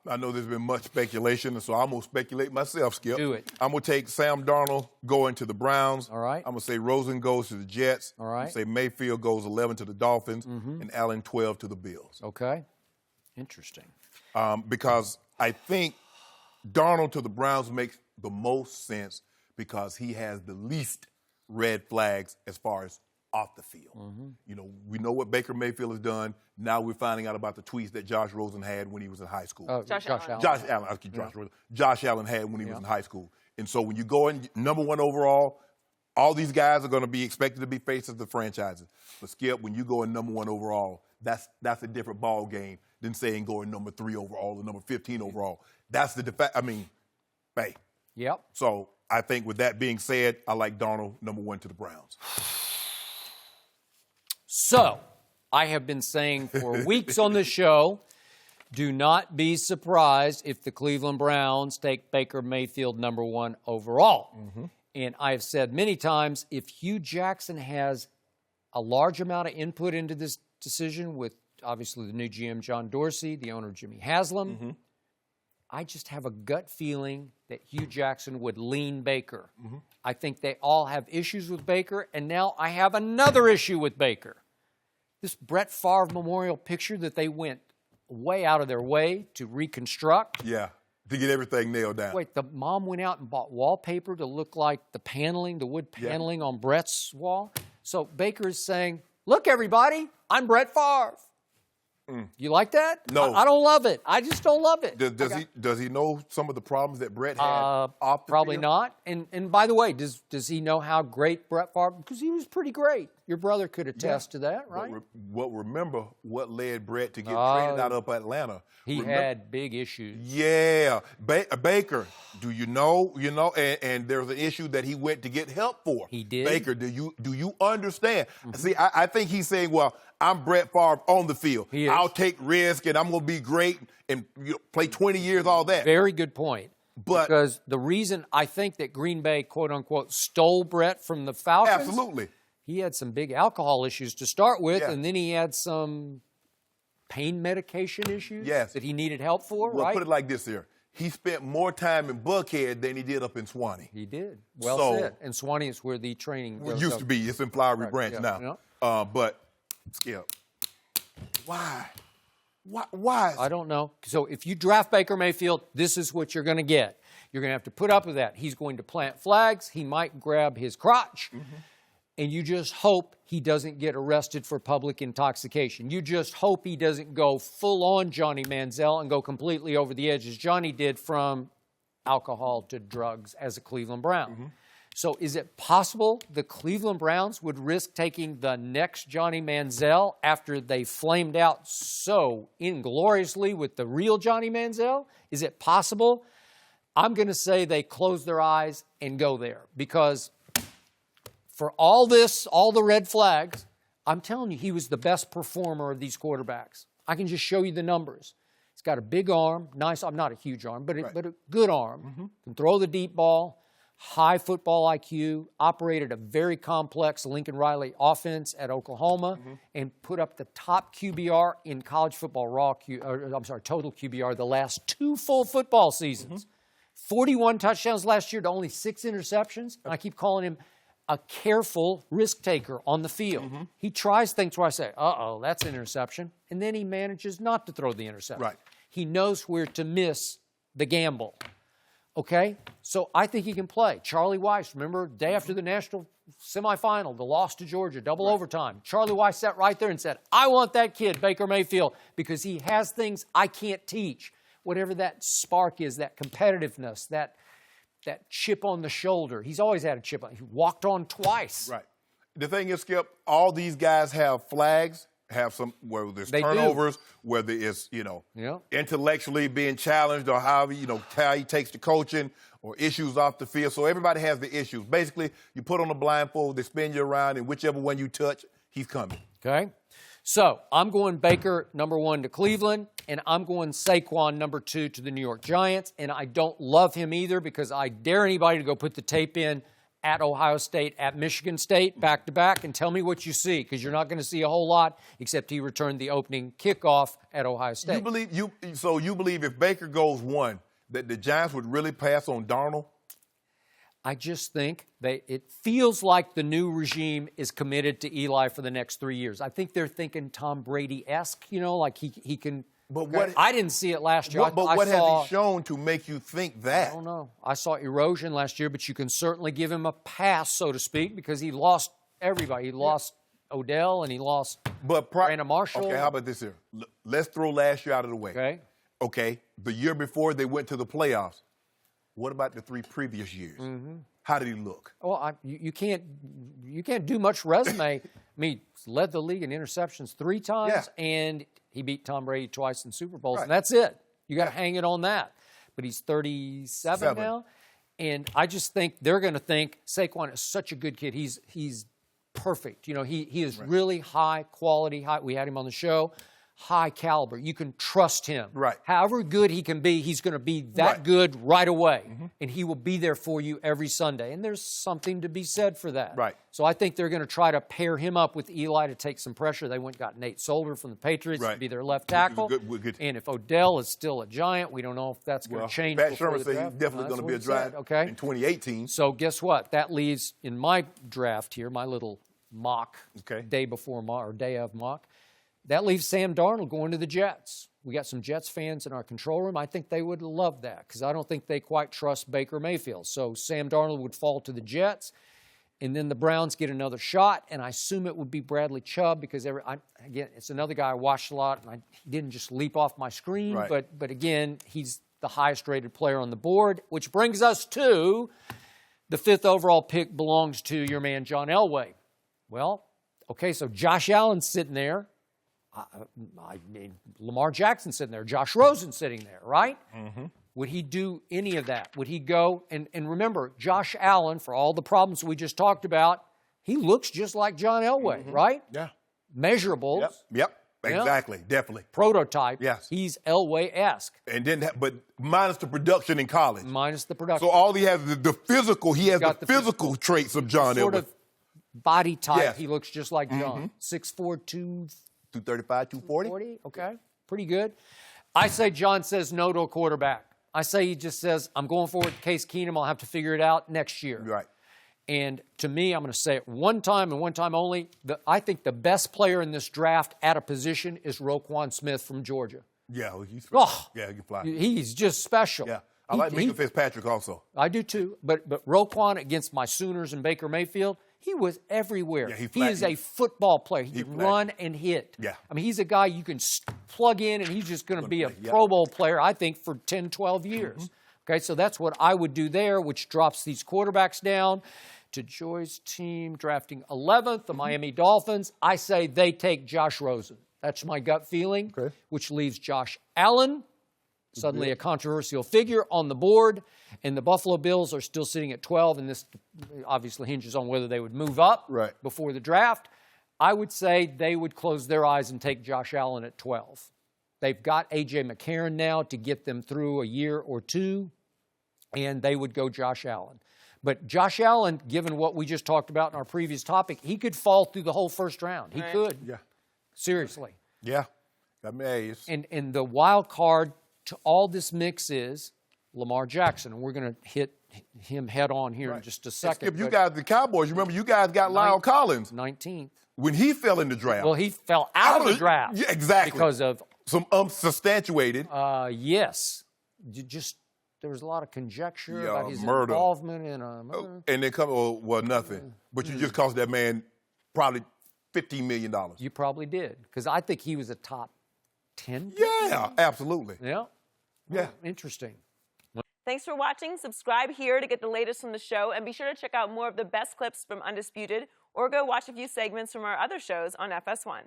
I know there's been much speculation, so I'm going to speculate myself, Skip. Do it. I'm going to take Sam Darnold going to the Browns. All right. I'm going to say Rosen goes to the Jets. All right. I'm going to say Mayfield goes 11 to the Dolphins, and Allen 12 to the Bills. Okay. Interesting. Because I think Darnold to the Browns makes the most sense because he has the least red flags as far as off the field. You know, we know what Baker Mayfield has done. Now we're finding out about the tweets that Josh Rosen had when he was in high school. Josh Allen. Josh Allen had when he was in high school. And so when you go in number 1 overall, all these guys are going to be expected to be faces of the franchises. But Skip, when you go in number 1 overall, that's a different ball game than saying going number 3 overall or number 15 overall. That's the hey. Yep. So I think with that being said, I like Darnold number 1 to the Browns. So, I have been saying for weeks on the show, do not be surprised if the Cleveland Browns take Baker Mayfield number 1 overall. And I've said many times, if Hugh Jackson has a large amount of input into this decision with, obviously, the new GM, John Dorsey, the owner, Jimmy Haslam, I just have a gut feeling that Hugh Jackson would lean Baker. I think they all have issues with Baker, and now I have another issue with Baker. This Brett Favre memorial picture that they went way out of their way to reconstruct. Yeah, to get everything nailed down. Wait, the mom went out and bought wallpaper to look like the paneling, the wood paneling on Brett's wall. So Baker is saying, look, everybody, I'm Brett Favre. You like that? No. I don't love it. I just don't love it. Does he know some of the problems that Brett had off the Probably field? not. And by the way, does he know how great Brett Favre? Because he was pretty great. Your brother could attest to that, right? Remember what led Brett to get traded out of Atlanta? He had big issues. Yeah, Baker. Do you know? And there's an issue that he went to get help for. He did. Baker, do you understand? See, I think he's saying, well, I'm Brett Favre on the field. I'll take risk, and I'm going to be great and play 20 years, all that. Very good point. But because the reason I think that Green Bay, quote unquote, stole Brett from the Falcons. Absolutely. He had some big alcohol issues to start with, Yeah. and then he had some pain medication issues that he needed help for, well, right? put it like this here. He spent more time in Buckhead than he did up in Swanee. He did. Well said. And Swanee is where the training used to be. It's in Flowery Branch now. Yeah. But, Skip, why? Why? I don't know. So if you draft Baker Mayfield, this is what you're going to get. You're going to have to put up with that. He's going to plant flags. He might grab his crotch. And you just hope he doesn't get arrested for public intoxication. You just hope he doesn't go full-on Johnny Manziel and go completely over the edge as Johnny did from alcohol to drugs as a Cleveland Brown. So is it possible the Cleveland Browns would risk taking the next Johnny Manziel after they flamed out so ingloriously with the real Johnny Manziel? Is it possible? I'm going to say they close their eyes and go there because for all this, all the red flags, I'm telling you, he was the best performer of these quarterbacks. I can just show you the numbers. He's got a big arm, nice, not a huge arm, but a good arm. Can throw the deep ball, high football IQ, operated a very complex Lincoln Riley offense at Oklahoma, and put up the top QBR in college football total QBR the last 2 full football seasons. 41 touchdowns last year to only 6 interceptions. And I keep calling him a careful risk taker on the field. He tries things where I say, uh-oh, that's an interception. And then he manages not to throw the interception. Right. He knows where to miss the gamble. Okay? So I think he can play. Charlie Weiss, remember, day after the national semifinal, the loss to Georgia, double overtime. Charlie Weiss sat right there and said, I want that kid, Baker Mayfield, because he has things I can't teach. Whatever that spark is, that competitiveness, that chip on the shoulder. He's always had a chip on. He walked on twice. Right. The thing is, Skip, all these guys have flags, have some, whether there's turnovers, whether it's, intellectually being challenged or however, how he takes the coaching or issues off the field. So everybody has the issues. Basically, you put on a blindfold, they spin you around, and whichever one you touch, he's coming. Okay. So I'm going Baker number 1 to Cleveland, and I'm going Saquon number 2 to the New York Giants. And I don't love him either because I dare anybody to go put the tape in at Ohio State, at Michigan State, back-to-back, and tell me what you see, because you're not going to see a whole lot, except he returned the opening kickoff at Ohio State. You believe if Baker goes 1, that the Giants would really pass on Darnold? I just think it feels like the new regime is committed to Eli for the next 3 years. I think they're thinking Tom Brady-esque, like he can. But I didn't see it last year. But what has he shown to make you think that? I don't know. I saw erosion last year, but you can certainly give him a pass, so to speak, because he lost everybody. He lost Odell and he lost Brandon Marshall. Okay, how about this here? Let's throw last year out of the way. Okay. The year before they went to the playoffs. What about the 3 previous years? Mm-hmm. How did he look? Well, you can't do much resume. I mean, he led the league in interceptions 3 times, and he beat Tom Brady twice in Super Bowls, and that's it. You got to hang it on that. But he's 37 now, and I just think they're going to think Saquon is such a good kid. He's perfect. He is really high quality. We had him on the show. High caliber. You can trust him. Right. However good he can be, he's going to be that good right away. Mm-hmm. And he will be there for you every Sunday. And there's something to be said for that. Right. So I think they're going to try to pair him up with Eli to take some pressure. They went and got Nate Solder from the Patriots to be their left tackle. Good. And if Odell is still a Giant, we don't know if that's going to change. Pat Sherman said he's definitely going to be a Giant in 2018. So guess what? That leaves in my draft here, my little mock, day before mock or day of mock. That leaves Sam Darnold going to the Jets. We got some Jets fans in our control room. I think they would love that because I don't think they quite trust Baker Mayfield. So Sam Darnold would fall to the Jets, and then the Browns get another shot, and I assume it would be Bradley Chubb because, again, it's another guy I watched a lot, and he didn't just leap off my screen. Right. But again, he's the highest-rated player on the board, which brings us to the 5th overall pick belongs to your man John Elway. Well, okay, so Josh Allen's sitting there. I mean, Lamar Jackson sitting there, Josh Rosen sitting there, right? Mm-hmm. Would he do any of that? Would he go? And remember, Josh Allen, for all the problems we just talked about, he looks just like John Elway, right? Yeah. Measurables. Yep. Exactly. Definitely. Prototype. Yes. He's Elway-esque. And then, but minus the production in college. Minus the production. So all he has is the physical. He has the physical traits of John Elway. Sort of body type. He looks just like John. 6'4", 235, 240. Okay, pretty good. I say John says no to a quarterback. I say he just says, I'm going forward with Case Keenum. I'll have to figure it out next year. Right. And to me, I'm going to say it one time and one time only. I think the best player in this draft at a position is Roquan Smith from Georgia. Yeah, he's he can fly. He's just special. Yeah. I like Minka Fitzpatrick also. I do too. But Roquan against my Sooners and Baker Mayfield, he was everywhere. Yeah, he is a football player. He can run and hit. Yeah. I mean, he's a guy you can plug in, and he's just going to be a Pro Bowl player, I think, for 10, 12 years. Mm-hmm. Okay, so that's what I would do there, which drops these quarterbacks down to Joy's team drafting 11th, the Miami Dolphins. I say they take Josh Rosen. That's my gut feeling, which leaves Josh Allen, suddenly a controversial figure on the board, and the Buffalo Bills are still sitting at 12, and this obviously hinges on whether they would move up before the draft. I would say they would close their eyes and take Josh Allen at 12. They've got A.J. McCarron now to get them through a year or two, and they would go Josh Allen. But Josh Allen, given what we just talked about in our previous topic, he could fall through the whole first round. He could. Yeah. Seriously. Yeah. Amazing. And the wild card to all this mix is Lamar Jackson. And we're going to hit him head on here in just a second. Skip, you guys, the Cowboys, remember you guys got Lyle Collins. 19th. When he fell in the draft. Well, he fell out of the draft. Yeah, exactly. Because of some unsubstantiated. Yes. There was a lot of conjecture about his involvement in a murder. And they come, nothing. But you just cost that man probably $15 million. You probably did. Because I think he was a top 10. Yeah, absolutely. Yeah. Yeah. Interesting. Thanks for watching. Subscribe here to get the latest from the show. And be sure to check out more of the best clips from Undisputed or go watch a few segments from our other shows on FS1.